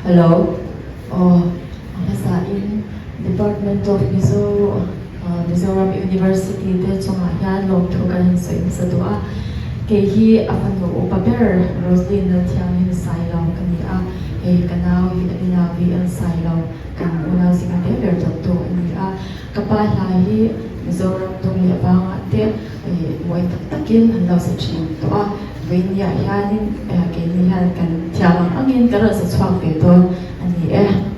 Hello. Nasa in Department of Mizoram University de chunga hian lom thu kan hin soi sa dua ke hi apan no paper Roslyn na thiang hin sai lo kan ni a he kanau hi ina vi an sai lo kan una singa de ver to ni a kapa hi Mizoram tung ya bang ate moi takin han lo sa chin to a vein ya hian ke ni han kan thiang angin kara sa chwang ve to ani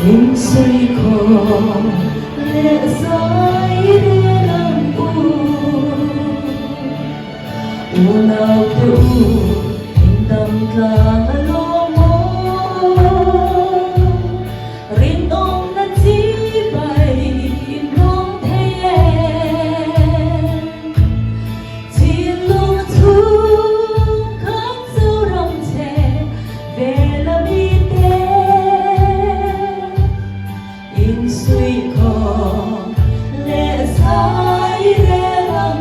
Linh suy khó lệ rơi để làm u nào tiêu hình tâm cả lô mô rin ông đã chỉ bay nông thế chỉ lúc thu khóc dấu rong trẻ về là bi suy khó lệ sai để làm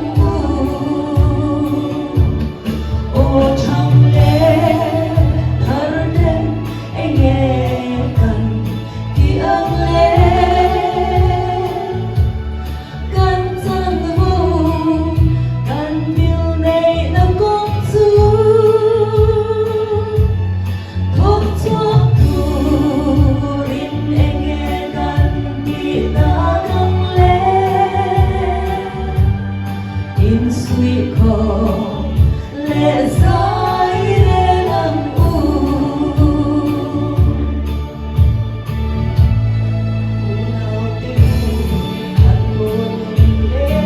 ô trong lệ thở đêm anh nghe cần thì ấm lên cần chân vùng cần điều này nó cũng dù thuốc thuốc suy khó lệ rơi để làm nào tình hạnh buồn để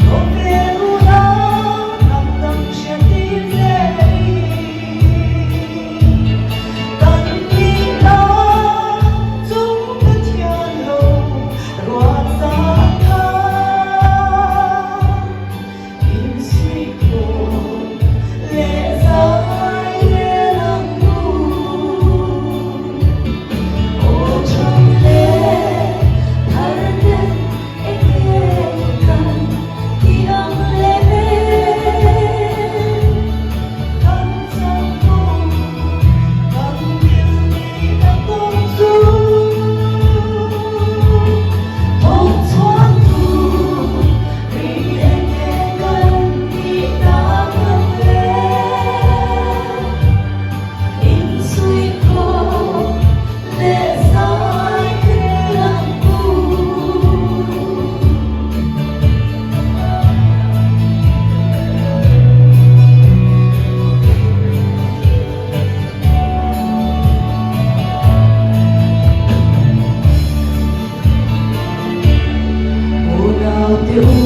không biết đâu nằm tâm trên tim dễ cần đi đó chúng ta thiên lâu loạt ra tiêu